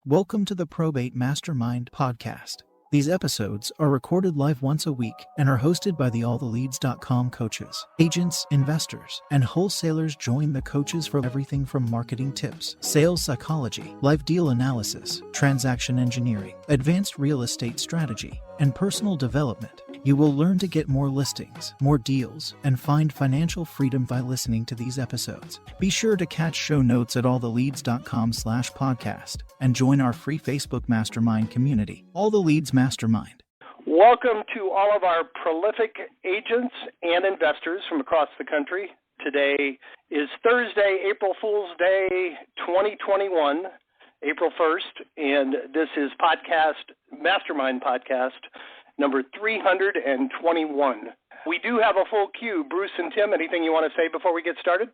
Welcome to the Probate Mastermind podcast. These episodes are recorded live once a week and are hosted by the alltheleads.com coaches. Agents, investors, and wholesalers join the coaches for everything from marketing tips, sales psychology, live deal analysis, transaction engineering, advanced real estate strategy, and personal development. You will learn to get more listings, more deals, and find financial freedom by listening to these episodes. Be sure to catch show notes at alltheleads.com/podcast and join our free Facebook mastermind community, All the Leads Mastermind. Welcome to all of our prolific agents and investors from across the country. Today is Thursday, April Fool's Day 2021, April 1st, and this is Mastermind Podcast number 321. We do have a full queue. Bruce and Tim, anything you want to say before we get started?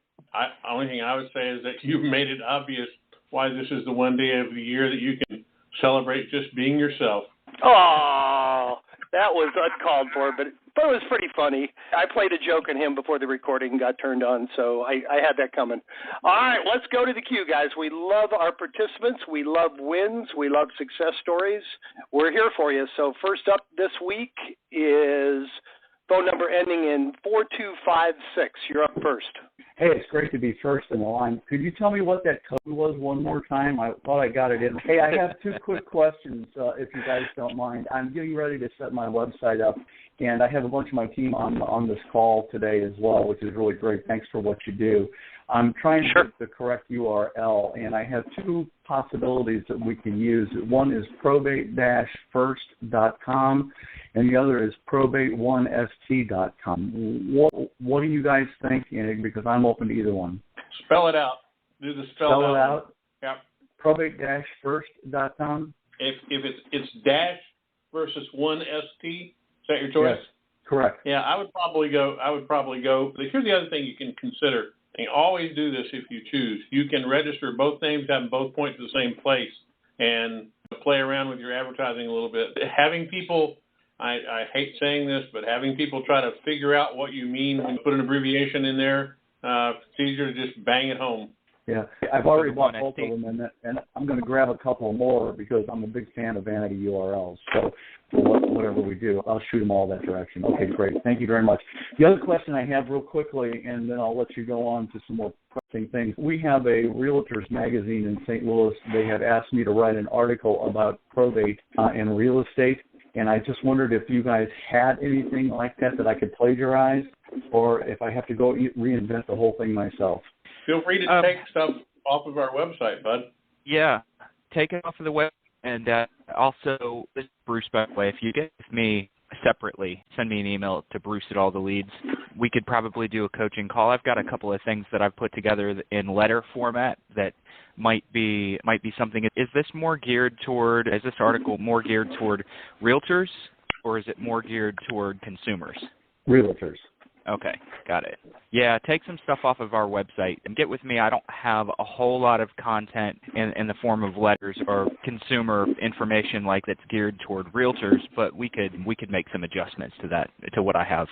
Only thing I would say is that you've made it obvious why this is the one day of the year that you can celebrate just being yourself. Oh, that was uncalled for, but it was pretty funny. I played a joke on him before the recording got turned on, so I had that coming. All right, let's go to the queue, guys. We love our participants. We love wins. We love success stories. We're here for you. So first up this week is phone number ending in 4256. You're up first. Hey, it's great to be first in the line. Could you tell me what that code was one more time? I thought I got it in. Hey, I have two quick questions, if you guys don't mind. I'm getting ready to set my website up, and I have a bunch of my team on this call today as well, which is really great. Thanks for what you do. I'm trying to get the correct URL, and I have two possibilities that we can use. One is probate-first.com, and the other is probate1st.com. What do you guys think? Because I'm open to either one. Spell it out. Do the spell it out. Yeah. Probate-first.com. If it's dash versus 1st, is that your choice? Yes, correct. Yeah, I would probably go. But here's the other thing you can consider. And always do this if you choose. You can register both names, have them both point to the same place, and play around with your advertising a little bit. Having people, I hate saying this, but having people try to figure out what you mean when you put an abbreviation in there, it's easier to just bang it home. Yeah, I've already bought both of them, and I'm going to grab a couple more because I'm a big fan of vanity URLs. So whatever we do, I'll shoot them all that direction. Okay, great. Thank you very much. The other question I have real quickly, and then I'll let you go on to some more pressing things. We have a Realtors magazine in St. Louis. They have asked me to write an article about probate and real estate, and I just wondered if you guys had anything like that I could plagiarize, or if I have to go reinvent the whole thing myself. Feel free to take stuff off of our website, bud. Yeah, take it off of the web. And also, this is Bruce, by the way, if you get with me separately, send me an email to Bruce at All the Leads. We could probably do a coaching call. I've got a couple of things that I've put together in letter format that might be something. Is this article more geared toward realtors, or is it more geared toward consumers? Realtors. Okay, got it. Yeah, take some stuff off of our website and get with me. I don't have a whole lot of content in the form of letters or consumer information like that's geared toward realtors, but we could make some adjustments to what I have.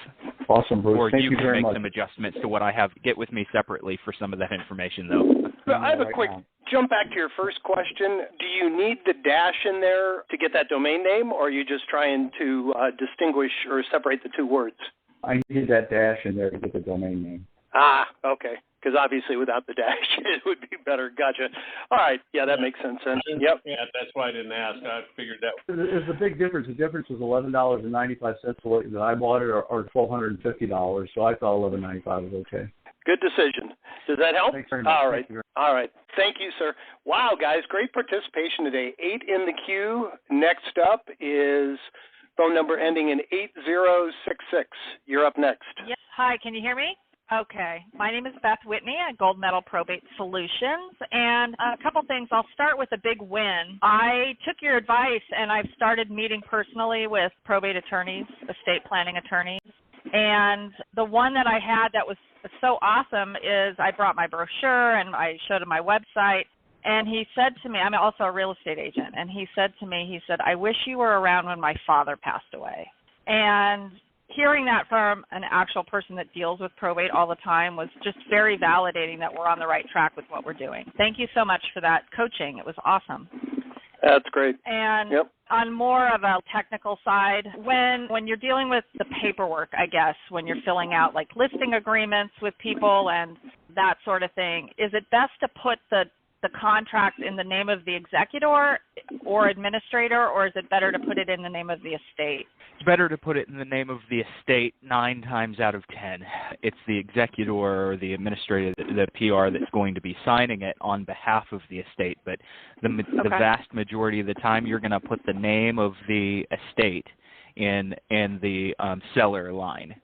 Awesome, Bruce. Or Thank you very much. Or you can make some adjustments to what I have. Get with me separately for some of that information, though. So I have a quick jump back to your first question. Do you need the dash in there to get that domain name, or are you just trying to distinguish or separate the two words? I need that dash in there to get the domain name. Ah, okay. Because obviously without the dash, it would be better. Gotcha. All right. Yeah, that makes sense then. Yep. Yeah, that's why I didn't ask. I figured that. There's a big difference. The difference was $11.95 that I bought it, or $1,250. So I thought $11.95 was okay. Good decision. Does that help? Thanks very much. All right. All right. Thank you, sir. Wow, guys, great participation today. 8 in the queue. Next up is phone number ending in 8066. You're up next. Yes. Hi, can you hear me? Okay. My name is Beth Whitney at Gold Medal Probate Solutions. And a couple things. I'll start with a big win. I took your advice, and I've started meeting personally with probate attorneys, estate planning attorneys. And the one that I had that was so awesome is I brought my brochure, and I showed him my website. And he said to me, I'm also a real estate agent, and he said to me, I wish you were around when my father passed away. And hearing that from an actual person that deals with probate all the time was just very validating that we're on the right track with what we're doing. Thank you so much for that coaching. It was awesome. That's great. And yep. On more of a technical side, when you're dealing with the paperwork, I guess, when you're filling out like listing agreements with people and that sort of thing, is it best to put the contract in the name of the executor or administrator, or is it better to put it in the name of the estate? It's better to put it in the name of the estate 9 times out of 10. It's the executor or the administrator, the PR, that's going to be signing it on behalf of the estate. But the vast majority of the time, you're going to put the name of the estate in the seller line.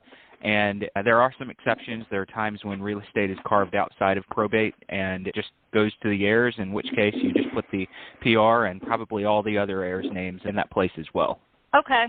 And there are some exceptions. There are times when real estate is carved outside of probate and it just goes to the heirs, in which case you just put the PR and probably all the other heirs' names in that place as well. Okay.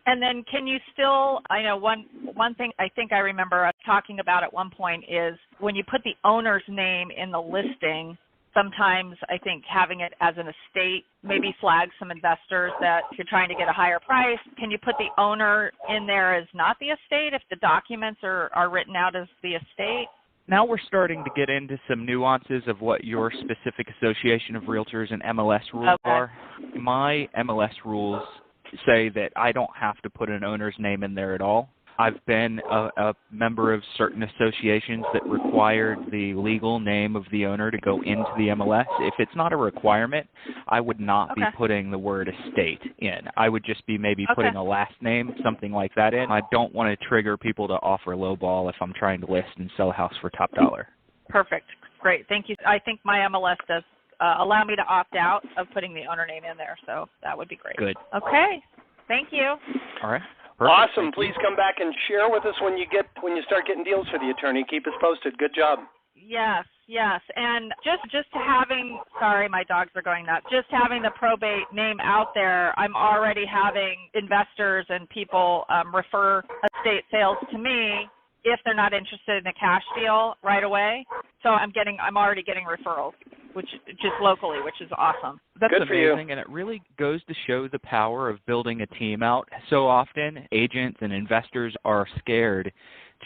And then can you still, I know one thing I think I remember talking about at one point is when you put the owner's name in the listing, sometimes I think having it as an estate maybe flags some investors that if you're trying to get a higher price, can you put the owner in there as not the estate if the documents are written out as the estate? Now we're starting to get into some nuances of what your specific association of realtors and MLS rules are. My MLS rules say that I don't have to put an owner's name in there at all. I've been a member of certain associations that required the legal name of the owner to go into the MLS. If it's not a requirement, I would not be putting the word estate in. I would just be maybe putting a last name, something like that in. I don't want to trigger people to offer lowball if I'm trying to list and sell a house for top dollar. Perfect. Great. Thank you. I think my MLS does allow me to opt out of putting the owner name in there, so that would be great. Good. Okay. Thank you. All right. Perfect. Awesome. Please come back and share with us when you start getting deals for the attorney. Keep us posted. Good job. Yes. And just having, sorry, my dogs are going nuts. Just having the probate name out there, I'm already having investors and people refer estate sales to me if they're not interested in a cash deal right away. So I'm already getting referrals, which just locally, which is awesome. That's Good amazing, and it really goes to show the power of building a team out. So often, agents and investors are scared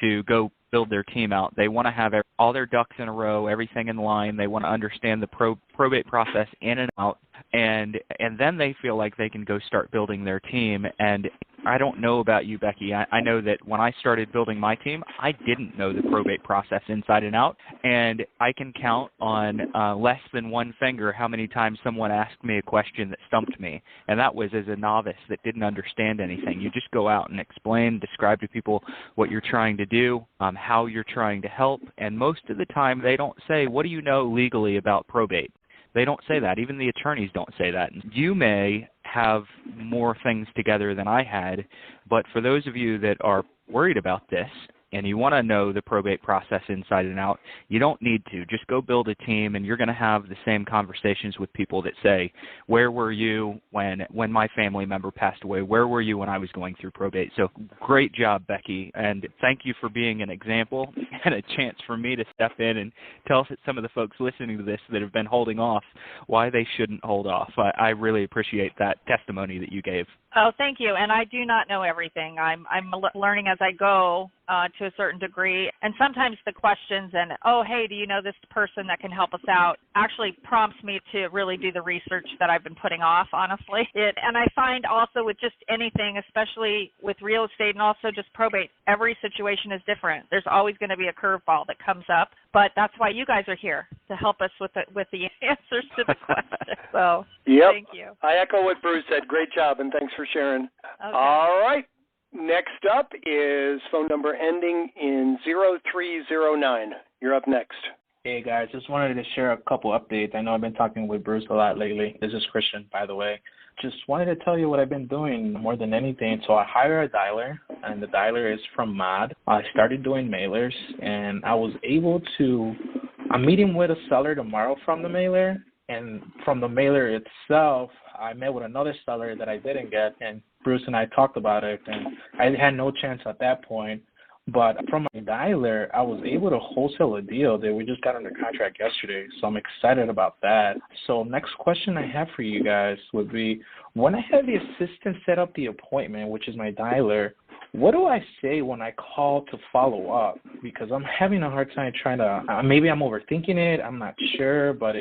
to go build their team out. They want to have all their ducks in a row, everything in line. They want to understand the probate process in and out, and then they feel like they can go start building their team. And I don't know about you, Becky. I know that when I started building my team, I didn't know the probate process inside and out, and I can count on less than one finger how many times someone asked me a question that stumped me, and that was as a novice that didn't understand anything. You just go out and explain, describe to people what you're trying to do, how you're trying to help, and most of the time they don't say, what do you know legally about probate? They don't say that. Even the attorneys don't say that. You may have more things together than I had, but for those of you that are worried about this and you want to know the probate process inside and out, you don't need to. Just go build a team, and you're going to have the same conversations with people that say, where were you when my family member passed away? Where were you when I was going through probate? So great job, Becky, and thank you for being an example and a chance for me to step in and tell some of the folks listening to this that have been holding off why they shouldn't hold off. I really appreciate that testimony that you gave. Oh, thank you. And I do not know everything. I'm learning as I go to a certain degree. And sometimes the questions and, oh, hey, do you know this person that can help us out, actually prompts me to really do the research that I've been putting off, honestly. And I find also with just anything, especially with real estate and also just probate, every situation is different. There's always going to be a curveball that comes up. But that's why you guys are here, to help us with the answers to the question. So thank you. I echo what Bruce said. Great job, and thanks for sharing. Okay. All right. Next up is phone number ending in 0309. You're up next. Hey, guys. Just wanted to share a couple updates. I know I've been talking with Bruce a lot lately. This is Christian, by the way. Just wanted to tell you what I've been doing more than anything. So I hire a dialer, and the dialer is from Mod. I started doing mailers, and I was able to – I'm meeting with a seller tomorrow from the mailer, and from the mailer itself, I met with another seller that I didn't get, and Bruce and I talked about it, and I had no chance at that point. But from a dialer, I was able to wholesale a deal that we just got under contract yesterday, so I'm excited about that. So next question I have for you guys would be, when I have the assistant set up the appointment, which is my dialer, What do I say when I call to follow up? Because I'm having a hard time trying to, maybe I'm overthinking it, I'm not sure, but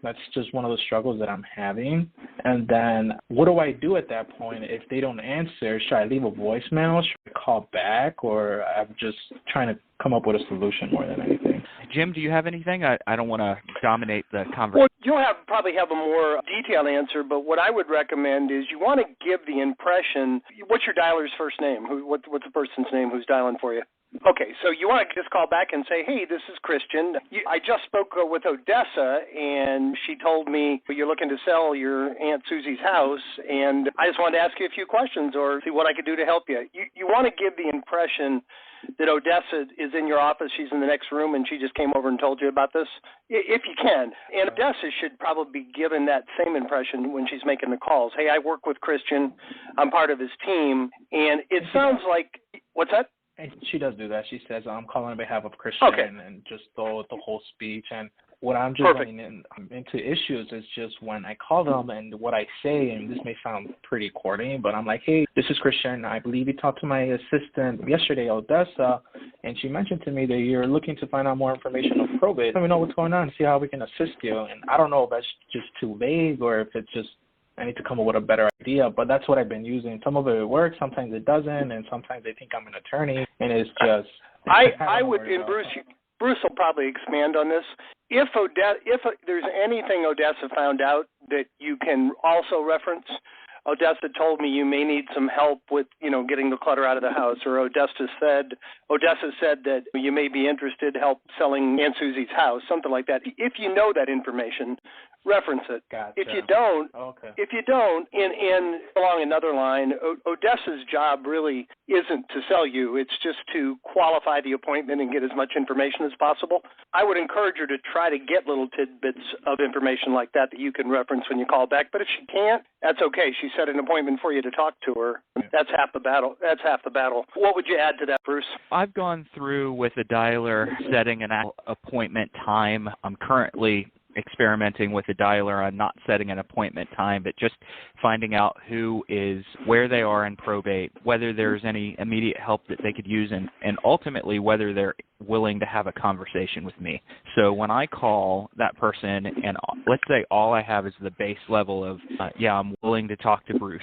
that's just one of the struggles that I'm having. And then what do I do at that point if they don't answer? Should I leave a voicemail? Should I call back? Or I'm just trying to come up with a solution more than anything. Jim, do you have anything? I don't want to dominate the conversation. Well, you'll probably have a more detailed answer, but what I would recommend is you want to give the impression, what's your dialer's first name? What's the person's name who's dialing for you? Okay, so you want to just call back and say, hey, this is Christian. I just spoke with Odessa, and she told me you're looking to sell your Aunt Susie's house, and I just wanted to ask you a few questions or see what I could do to help you. You want to give the impression that Odessa is in your office, she's in the next room, and she just came over and told you about this, if you can. And Odessa should probably be given that same impression when she's making the calls. Hey, I work with Christian. I'm part of his team. And it sounds like, what's that? And she does do that. She says, I'm calling on behalf of Christian, okay, and just the whole speech. And what I'm just running into issues is just when I call them and what I say, and this may sound pretty corny, but I'm like, hey, this is Christian. I believe you talked to my assistant yesterday, Odessa, and she mentioned to me that you're looking to find out more information on probate. Let me know what's going on and see how we can assist you. And I don't know if that's just too vague or if it's just I need to come up with a better idea, but that's what I've been using. Some of it works, sometimes it doesn't, and sometimes they think I'm an attorney, and it's just... I would, and Bruce will probably expand on this. If there's anything Odessa found out that you can also reference, Odessa told me you may need some help with, getting the clutter out of the house, or Odessa said that you may be interested in help selling Aunt Susie's house, something like that. If you know that information, reference it. Gotcha. If you don't, and along another line, Odessa's job really isn't to sell you. It's just to qualify the appointment and get as much information as possible. I would encourage her to try to get little tidbits of information like that you can reference when you call back. But if she can't, that's okay. She set an appointment for you to talk to her. That's half the battle. What would you add to that, Bruce? I've gone through with a dialer setting an appointment time. I'm currently experimenting with a dialer on not setting an appointment time, but just finding out where they are in probate, whether there's any immediate help that they could use, and ultimately whether they're willing to have a conversation with me. So when I call that person, and let's say all I have is the base level of, I'm willing to talk to Bruce,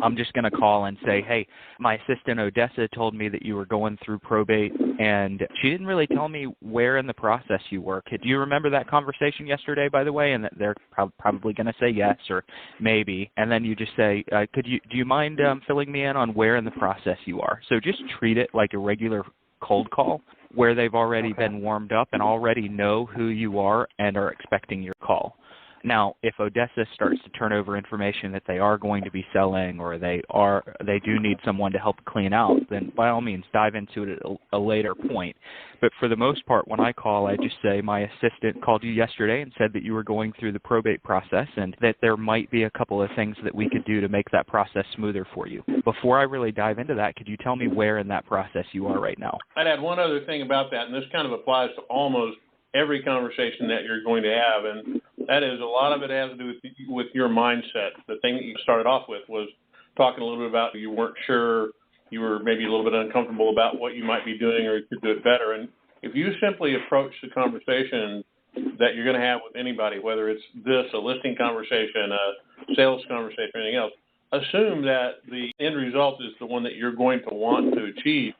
I'm just going to call and say, hey, my assistant Odessa told me that you were going through probate, and she didn't really tell me where in the process you were. Do you remember that conversation yesterday, by the way? And that they're probably going to say yes or maybe. And then you just say, do you mind filling me in on where in the process you are? So just treat it like a regular cold call where they've already been warmed up and already know who you are and are expecting your call. Now, if Odessa starts to turn over information that they are going to be selling or they do need someone to help clean out, then by all means dive into it at a later point. But for the most part, when I call, I just say my assistant called you yesterday and said that you were going through the probate process and that there might be a couple of things that we could do to make that process smoother for you. Before I really dive into that, could you tell me where in that process you are right now? I'd add one other thing about that, and this kind of applies to almost every conversation that you're going to have, and that is a lot of it has to do with your mindset. The thing that you started off with was talking a little bit about you weren't sure, you were maybe a little bit uncomfortable about what you might be doing or you could do it better. And if you simply approach the conversation that you're going to have with anybody, whether it's a listing conversation, a sales conversation, or anything else, assume that the end result is the one that you're going to want to achieve.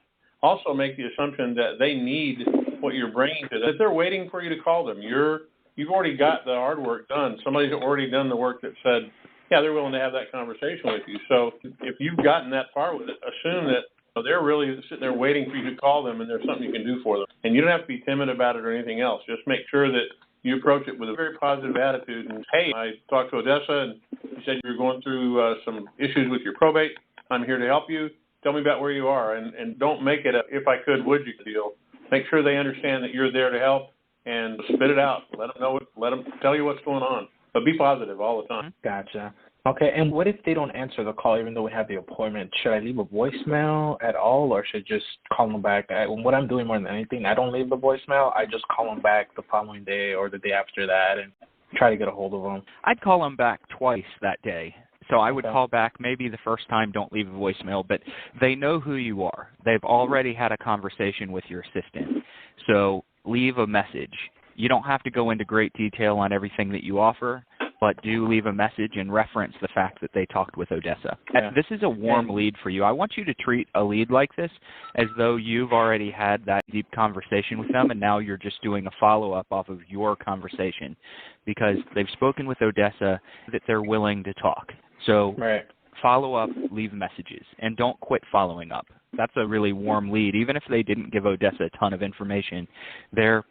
Also make the assumption that they need what you're bringing to them, that they're waiting for you to call them. You've already got the hard work done. Somebody's already done the work that said, they're willing to have that conversation with you. So if you've gotten that far with it, assume that they're really sitting there waiting for you to call them and there's something you can do for them. And you don't have to be timid about it or anything else. Just make sure that you approach it with a very positive attitude. And, hey, I talked to Odessa and you said you were going through some issues with your probate. I'm here to help you. Tell me about where you are. And don't make it a if I could, would you deal. Make sure they understand that you're there to help and spit it out. Let them tell you what's going on. But be positive all the time. Gotcha. Okay, and what if they don't answer the call even though we have the appointment? Should I leave a voicemail at all or should I just call them back? What I'm doing more than anything, I don't leave the voicemail. I just call them back the following day or the day after that and try to get a hold of them. I'd call them back twice that day. So I would call back. Maybe the first time, don't leave a voicemail, but they know who you are. They've already had a conversation with your assistant. So leave a message. You don't have to go into great detail on everything that you offer, but do leave a message and reference the fact that they talked with Odessa. Yeah. This is a warm lead for you. I want you to treat a lead like this as though you've already had that deep conversation with them, and now you're just doing a follow-up off of your conversation because they've spoken with Odessa that they're willing to talk. So follow up, leave messages, and don't quit following up. That's a really warm lead. Even if they didn't give Odessa a ton of information, if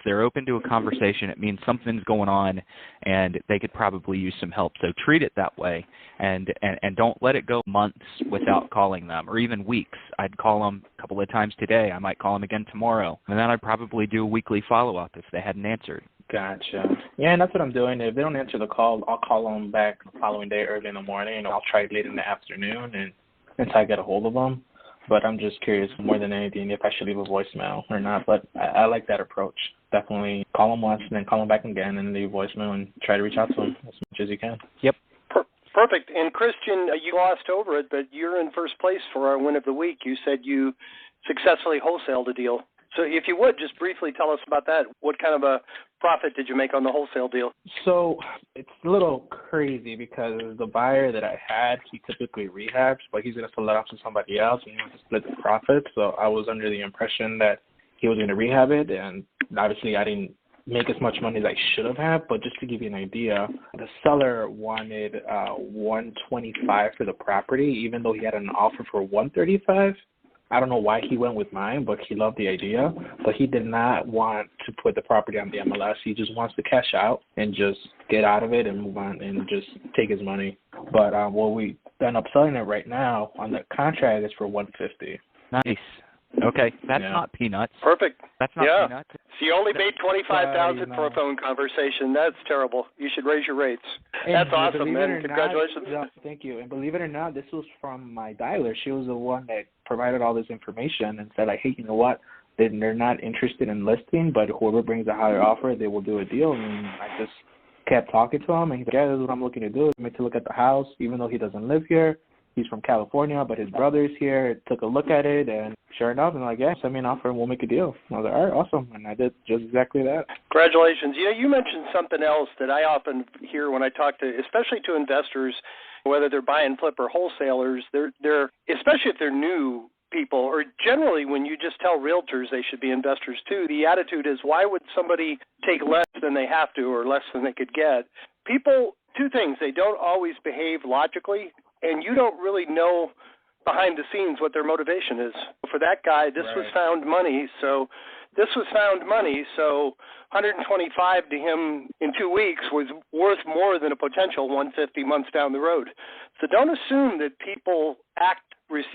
they're open to a conversation, it means something's going on, and they could probably use some help. So treat it that way, and don't let it go months without calling them, or even weeks. I'd call them a couple of times today. I might call them again tomorrow, and then I'd probably do a weekly follow-up if they hadn't answered. Gotcha. Yeah, and that's what I'm doing. If they don't answer the call, I'll call them back the following day early in the morning, and I'll try late in the afternoon and until I get a hold of them. But I'm just curious more than anything if I should leave a voicemail or not. But I like that approach. Definitely call them once and then call them back again and leave a voicemail and try to reach out to them as much as you can. Yep. Perfect. And Christian, you glossed over it, but you're in first place for our win of the week. You said you successfully wholesaled a deal. So if you would, just briefly tell us about that. What kind of a profit did you make on the wholesale deal? So it's a little crazy because the buyer that I had, he typically rehabs, but he's going to sell it off to somebody else and he wants to split the profit. So I was under the impression that he was going to rehab it, and obviously I didn't make as much money as I should have had. But just to give you an idea, the seller wanted $125 for the property, even though he had an offer for $135. I don't know why he went with mine, but he loved the idea. But he did not want to put the property on the MLS. He just wants to cash out and just get out of it and move on and just take his money. But what we end up selling it right now on the contract is for $150. Nice. Okay, that's not peanuts. Perfect. That's not peanuts. So you only paid $25,000 for a phone conversation. That's terrible. You should raise your rates. That's awesome, man. Congratulations. Thank you. And believe it or not, this was from my dialer. She was the one that provided all this information and said, like, hey, you know what? They're not interested in listing, but whoever brings a higher offer, they will do a deal. And I just kept talking to him, and he's like, yeah, this is what I'm looking to do. I made to look at the house, even though he doesn't live here. He's from California, but his brother's here. Took a look at it, and sure enough, I'm like, yeah, send me an offer and we'll make a deal. I was like, all right, awesome. And I did just exactly that. Congratulations. You know, you mentioned something else that I often hear when I talk to, especially to investors, whether they're buy and flip or wholesalers, they're especially if they're new people, or generally when you just tell realtors they should be investors too, the attitude is, why would somebody take less than they have to or less than they could get? People, two things, they don't always behave logically, and you don't really know behind the scenes what their motivation is. For that guy, this was found money, so 125 to him in 2 weeks was worth more than a potential 150 months down the road. So don't assume that people act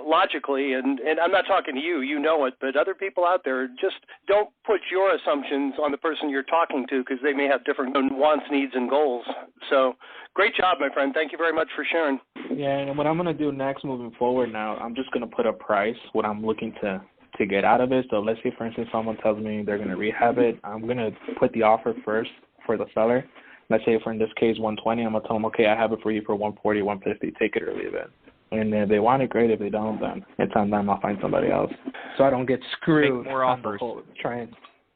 logically, and I'm not talking to you, you know it, but other people out there, just don't put your assumptions on the person you're talking to because they may have different wants, needs, and goals. So great job, my friend. Thank you very much for sharing. Yeah, and what I'm going to do next moving forward now, I'm just going to put a price, what I'm looking to get out of it. So let's say, for instance, someone tells me they're going to rehab it. I'm going to put the offer first for the seller. Let's say, for in this case, 120. I'm going to tell them, okay, I have it for you for 140, 150. Take it or leave it. And if they want it, great. If they don't, then it's on them. I'll find somebody else. So I don't get screwed. Make more offers.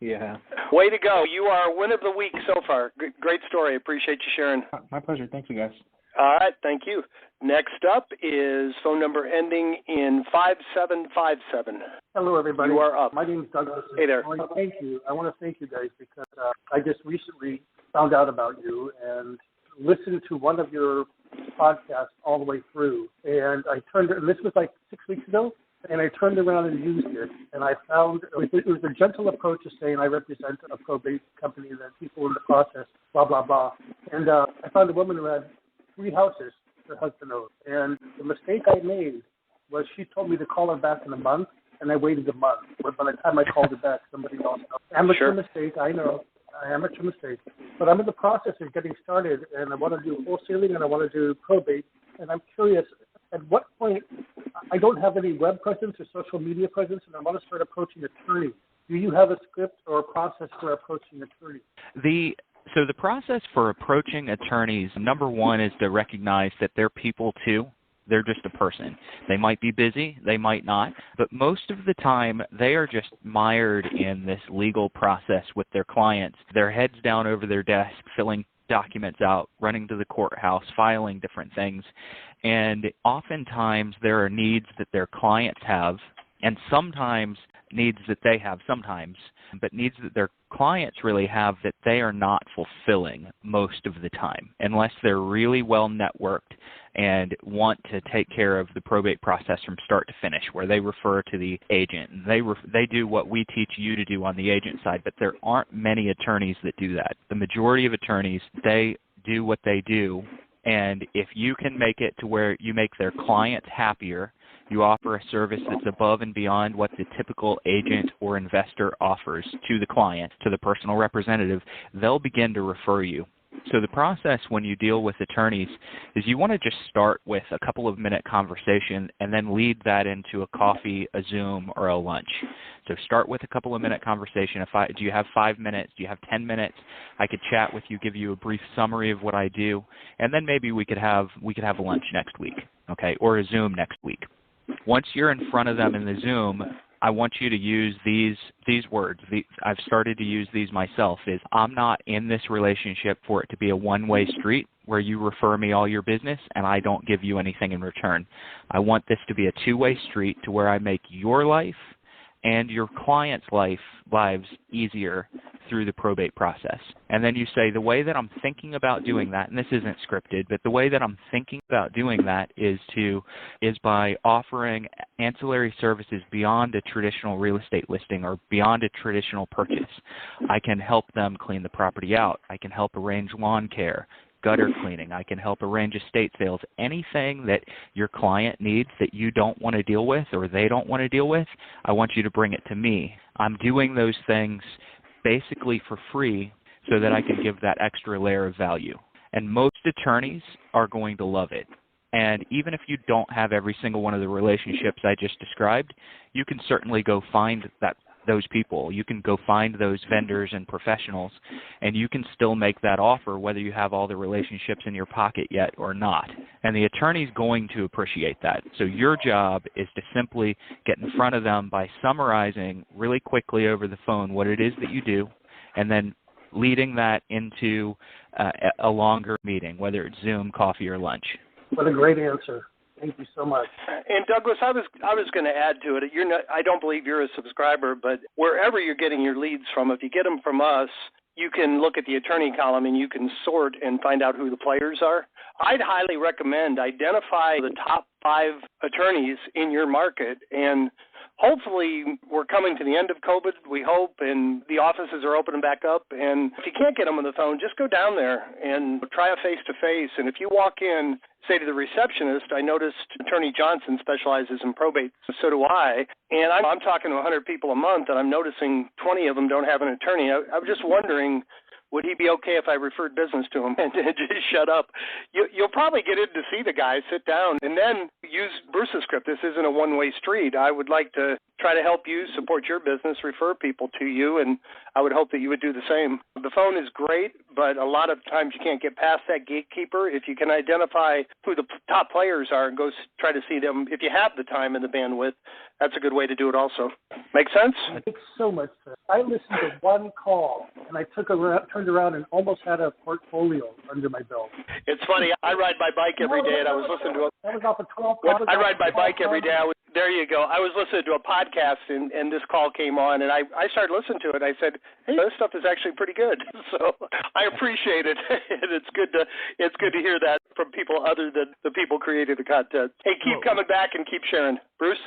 Yeah. Way to go. You are win of the week so far. Great story. Appreciate you sharing. My pleasure. Thanks, you guys. All right. Thank you. Next up is phone number ending in 5757. Hello, everybody. You are up. My name is Douglas. Hey there. I want to thank you guys because I just recently found out about you and listened to one of your podcasts all the way through. And this was like 6 weeks ago, and I turned around and used it. And I found it was a gentle approach to saying I represent a probate company that people in the process, blah, blah, blah. And I found a woman who had 3 houses her husband owned. And the mistake I made was she told me to call her back in a month, and I waited a month. But by the time I called her back, somebody else. Amateur mistake, I know. Amateur mistake. But I'm in the process of getting started, and I want to do wholesaling and I want to do probate. And I'm curious, at what point, I don't have any web presence or social media presence, and I want to start approaching attorneys. Do you have a script or a process for approaching attorneys? So the process for approaching attorneys, number one, is to recognize that they're people too. They're just a person. They might be busy, they might not, but most of the time they are just mired in this legal process with their clients. Their heads down over their desk, filling documents out, running to the courthouse, filing different things. And oftentimes there are needs that their clients have, and sometimes needs that they have sometimes, but needs that their clients really have that they are not fulfilling most of the time, unless they're really well networked and want to take care of the probate process from start to finish, where they refer to the agent. And they do what we teach you to do on the agent side, but there aren't many attorneys that do that. The majority of attorneys, they do what they do, and if you can make it to where you make their clients happier, you offer a service that's above and beyond what the typical agent or investor offers to the client, to the personal representative, they'll begin to refer you. So the process when you deal with attorneys is you want to just start with a couple of minute conversation and then lead that into a coffee, a Zoom, or a lunch. So start with a couple of minute conversation. Do you have 5 minutes? Do you have 10 minutes? I could chat with you, give you a brief summary of what I do, and then maybe we could have a lunch next week, okay, or a Zoom next week. Once you're in front of them in the Zoom, I want you to use these words. I've started to use these myself. I'm not in this relationship for it to be a one-way street where you refer me all your business and I don't give you anything in return. I want this to be a two-way street to where I make your life and your client's lives easier through the probate process. And then you say, the way that I'm thinking about doing that, and this isn't scripted, but the way that I'm thinking about doing that is by offering ancillary services beyond a traditional real estate listing or beyond a traditional purchase. I can help them clean the property out. I can help arrange lawn care, gutter cleaning. I can help arrange estate sales. Anything that your client needs that you don't want to deal with or they don't want to deal with, I want you to bring it to me. I'm doing those things basically for free so that I can give that extra layer of value. And most attorneys are going to love it. And even if you don't have every single one of the relationships I just described, you can certainly go find those people. You can go find those vendors and professionals, and you can still make that offer whether you have all the relationships in your pocket yet or not. And the attorney's going to appreciate that. So your job is to simply get in front of them by summarizing really quickly over the phone what it is that you do, and then leading that into a longer meeting, whether it's Zoom, coffee, or lunch. What a great answer. Thank you so much. And Douglas, I was going to add to it. I don't believe you're a subscriber, but wherever you're getting your leads from, if you get them from us, you can look at the attorney column and you can sort and find out who the players are. I'd highly recommend identify the top 5 attorneys in your market, and hopefully we're coming to the end of COVID, we hope, and the offices are opening back up. And if you can't get them on the phone, just go down there and try a face-to-face. And if you walk in, say to the receptionist, I noticed Attorney Johnson specializes in probate, so do I. And I'm talking to 100 people a month, and I'm noticing 20 of them don't have an attorney. I was just wondering, would he be okay if I referred business to him and just shut up? You'll probably get in to see the guy, sit down, and then use Bruce's script. This isn't a one-way street. I would like to try to help you, support your business, refer people to you, and I would hope that you would do the same. The phone is great, but a lot of times you can't get past that gatekeeper. If you can identify who the top players are and go try to see them, if you have the time and the bandwidth, that's a good way to do it also. Make sense? It makes so much sense. I listened to one call, and I turned around and almost had a portfolio under my belt. It's funny. I ride my bike every day, and I was listening to That was off of 12. I ride my bike every day. There you go. I was listening to a podcast, and this call came on, and I started listening to it. I said, hey, this stuff is actually pretty good. So I appreciate it, and it's good to hear that from people other than the people creating the content. Hey, keep coming back and keep sharing. Bruce?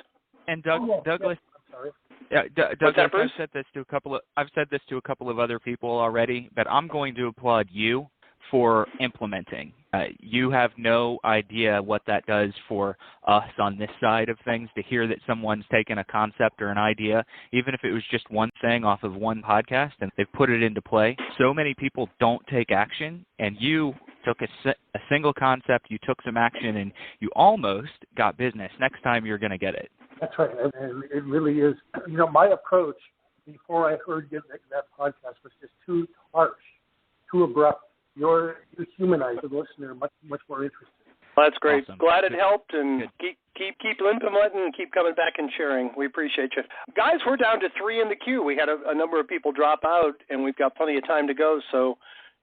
And Douglas, I'm sorry. Yeah, Douglas, Bruce? I've said this to a couple of other people already, but I'm going to applaud you for implementing. You have no idea what that does for us on this side of things, to hear that someone's taken a concept or an idea, even if it was just one thing off of one podcast, and they've put it into play. So many people don't take action, and you took a single concept, you took some action, and you almost got business. Next time you're going to get it. That's right, and it really is. My approach before I heard that podcast was just too harsh. too abrupt. You humanize the listener much more interesting. Well, that's great. Awesome. Glad it helped, and Good. keep implementing and keep coming back and sharing. We appreciate you. Guys, we're down to 3 in the queue. We had a number of people drop out, and we've got plenty of time to go, so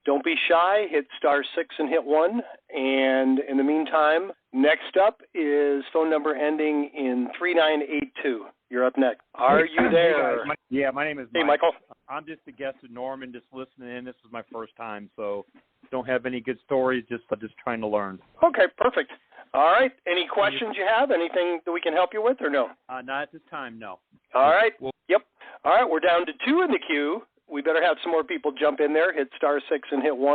don't be shy. Hit *6 and hit 1. And in the meantime, next up is phone number ending in 3982. You're up next. Are you there? Hey, my name is Mike. Hey, Michael. I'm just a guest of Norman, just listening in. This is my first time, so don't have any good stories, just trying to learn. Okay, perfect. All right. Any questions you have? Anything that we can help you with or no? Not at this time, no. All right. Yep. All right, we're down to 2 in the queue. We better have some more people jump in there. Hit *6 and hit 1.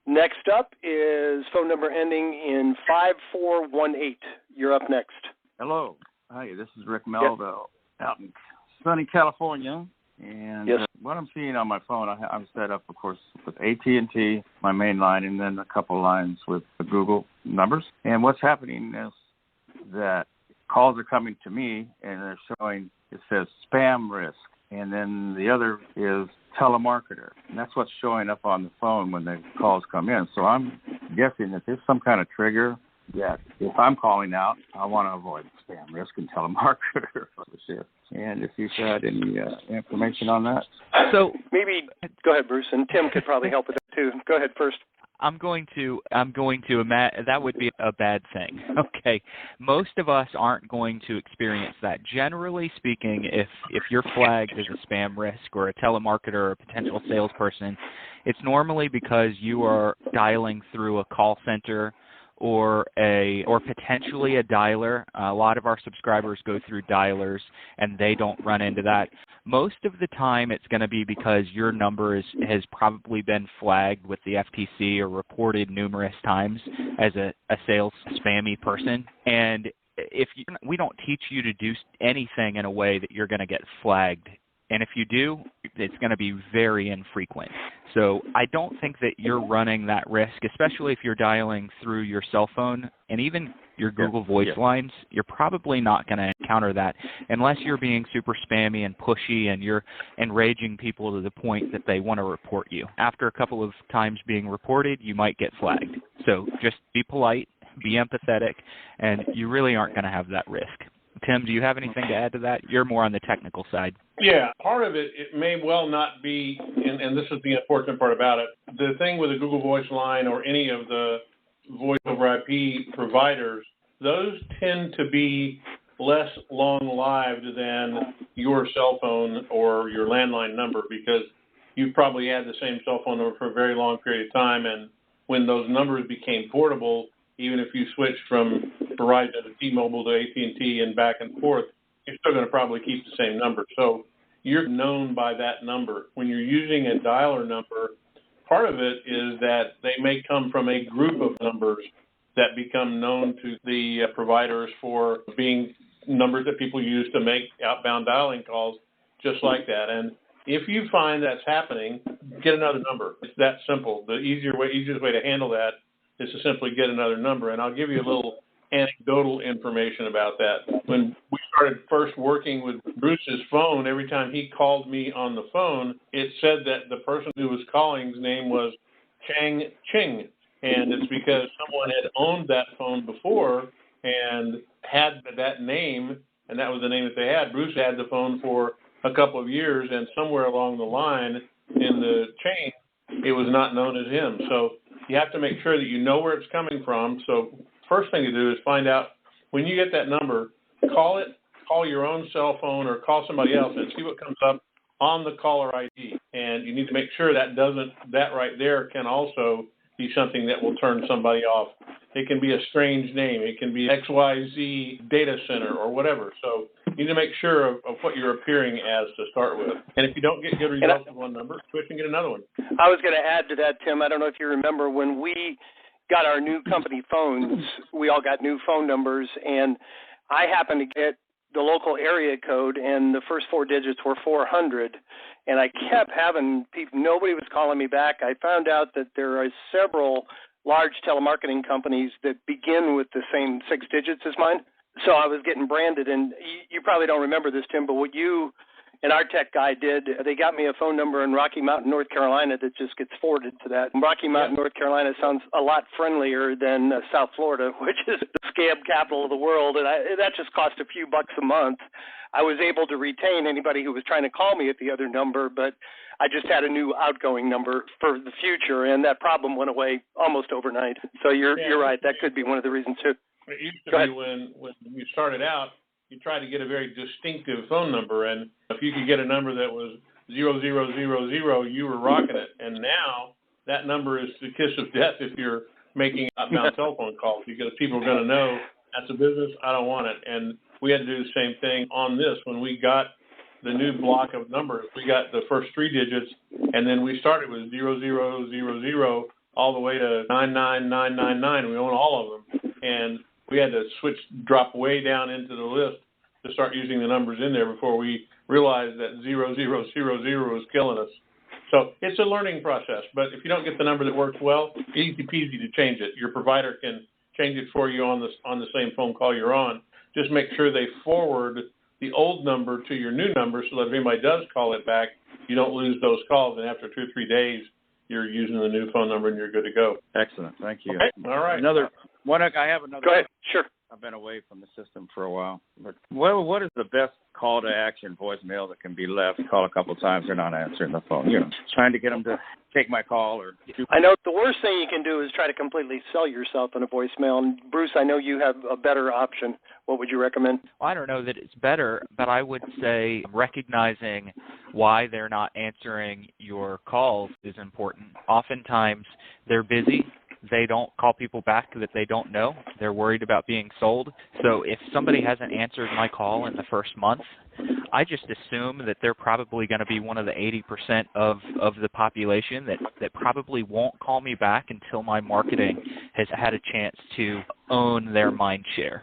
Next up is phone number ending in 5418. You're up next. Hello. Hi, this is Rick Melville out in sunny California. And what I'm seeing on my phone, I'm set up, of course, with AT&T, my main line, and then a couple lines with the Google numbers. And what's happening is that calls are coming to me, and they're showing, it says spam risk. And then the other is telemarketer. And that's what's showing up on the phone when the calls come in. So I'm guessing that there's some kind of trigger that if I'm calling out, I want to avoid spam risk and telemarketer. And if you've had any information on that. So maybe go ahead, Bruce, and Tim could probably help with that too. Go ahead first. I'm going to that would be a bad thing. Okay. Most of us aren't going to experience that. Generally speaking, if you're flagged as a spam risk or a telemarketer or a potential salesperson, it's normally because you are dialing through a call center or potentially a dialer. A lot of our subscribers go through dialers, and they don't run into that. Most of the time, it's going to be because your number has probably been flagged with the FTC or reported numerous times as a sales spammy person. And we don't teach you to do anything in a way that you're going to get flagged. And if you do, it's going to be very infrequent. So I don't think that you're running that risk, especially if you're dialing through your cell phone and even your Google Voice lines. You're probably not going to encounter that unless you're being super spammy and pushy and you're enraging people to the point that they want to report you. After a couple of times being reported, you might get flagged. So just be polite, be empathetic, and you really aren't going to have that risk. Tim, do you have anything to add to that? You're more on the technical side. Yeah, part of it may well not be, and this is the unfortunate part about it, the thing with the Google Voice line or any of the voice over IP providers, those tend to be less long-lived than your cell phone or your landline number because you've probably had the same cell phone number for a very long period of time, and when those numbers became portable, even if you switch from Verizon to T-Mobile to AT&T and back and forth, you're still going to probably keep the same number. So you're known by that number. When you're using a dialer number, part of it is that they may come from a group of numbers that become known to the providers for being numbers that people use to make outbound dialing calls just like that. And if you find that's happening, get another number. It's that simple. The easiest way to handle that is to simply get another number. And I'll give you a little anecdotal information about that. When we started first working with Bruce's phone, every time he called me on the phone, it said that the person who was calling's name was Chang Ching. And it's because someone had owned that phone before and had that name, and that was the name that they had. Bruce had the phone for a couple of years, and somewhere along the line in the chain, it was not known as him. So you have to make sure that you know where it's coming from. So first thing to do is find out when you get that number, call your own cell phone or call somebody else and see what comes up on the caller ID. And you need to make sure that right there can also be something that will turn somebody off. It can be a strange name. It can be XYZ data center or whatever. So you need to make sure of what you're appearing as to start with. And if you don't get good results with one number, switch and get another one. I was going to add to that, Tim. I don't know if you remember when we got our new company phones, we all got new phone numbers, and I happened to get the local area code, and the first 4 digits were 400, and I kept having people, nobody was calling me back. I found out that there are several large telemarketing companies that begin with the same 6 digits as mine, so I was getting branded, and you probably don't remember this, Tim, but what you and our tech guy did. They got me a phone number in Rocky Mountain, North Carolina that just gets forwarded to that. Rocky Mountain, North Carolina sounds a lot friendlier than South Florida, which is the scam capital of the world, and that just cost a few bucks a month. I was able to retain anybody who was trying to call me at the other number, but I just had a new outgoing number for the future, and that problem went away almost overnight. So you're right. That could be one of the reasons, too. It used to be when you started out, you tried to get a very distinctive phone number, and if you could get a number that was 0000, you were rocking it. And now that number is the kiss of death if you're making outbound telephone calls, because people are going to know that's a business, I don't want it. And we had to do the same thing on this. When we got the new block of numbers, we got the first 3 digits, and then we started with 0000 all the way to 99999. We own all of them. And we had to drop way down into the list to start using the numbers in there before we realized that 0000 was killing us. So it's a learning process, but if you don't get the number that works well, easy peasy to change it. Your provider can change it for you on the same phone call you're on. Just make sure they forward the old number to your new number so that if anybody does call it back, you don't lose those calls, and after 2 or 3 days, you're using the new phone number and you're good to go. Excellent. Thank you. Okay. All right. I have another. Go ahead. Sure. I've been away from the system for a while. But what is the best call to action voicemail that can be left? Call a couple of times, they're not answering the phone. Trying to get them to take my call or. I know the worst thing you can do is try to completely sell yourself in a voicemail. And Bruce, I know you have a better option. What would you recommend? Well, I don't know that it's better, but I would say recognizing why they're not answering your calls is important. Oftentimes they're busy. They don't call people back that they don't know. They're worried about being sold. So if somebody hasn't answered my call in the first month, I just assume that they're probably going to be one of the 80% of the population that probably won't call me back until my marketing has had a chance to own their mind share.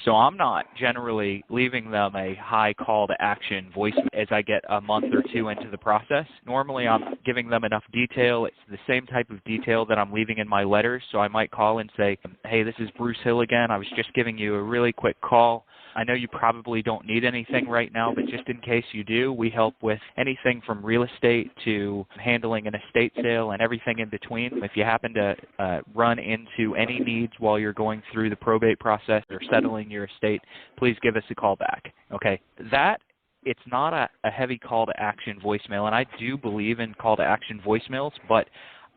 So I'm not generally leaving them a high call to action voice as I get a month or 2 into the process. Normally I'm giving them enough detail. It's the same type of detail that I'm leaving in my letters. So I might call and say, hey, this is Bruce Hill again. I was just giving you a really quick call. I know you probably don't need anything right now, but just in case you do, we help with anything from real estate to handling an estate sale and everything in between. If you happen to run into any needs while you're going through the probate process or settling your estate, please give us a call back. Okay, it's not a heavy call to action voicemail, and I do believe in call to action voicemails, but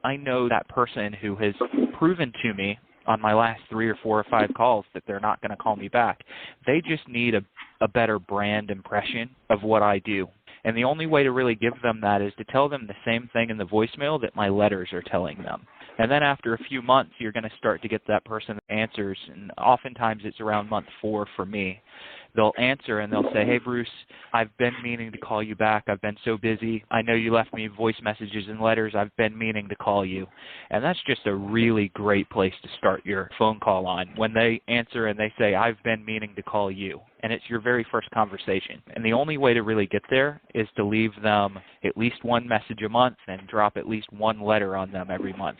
I know that person who has proven to me on my last 3 or 4 or 5 calls that they're not going to call me back. They just need a better brand impression of what I do. And the only way to really give them that is to tell them the same thing in the voicemail that my letters are telling them. And then after a few months, you're going to start to get that person answers, and oftentimes it's around month 4 for me. They'll answer and they'll say, hey, Bruce, I've been meaning to call you back. I've been so busy. I know you left me voice messages and letters. I've been meaning to call you. And that's just a really great place to start your phone call on, when they answer and they say, I've been meaning to call you. And it's your very first conversation. And the only way to really get there is to leave them at least 1 message a month and drop at least 1 letter on them every month.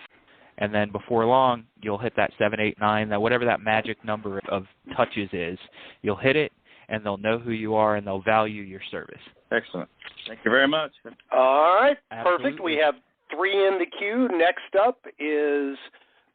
And then before long, you'll hit that 7, 8, 9, whatever that magic number of touches is. You'll hit it, and they'll know who you are, and they'll value your service. Excellent. Thank you very much. All right. Absolutely. Perfect. We have 3 in the queue. Next up is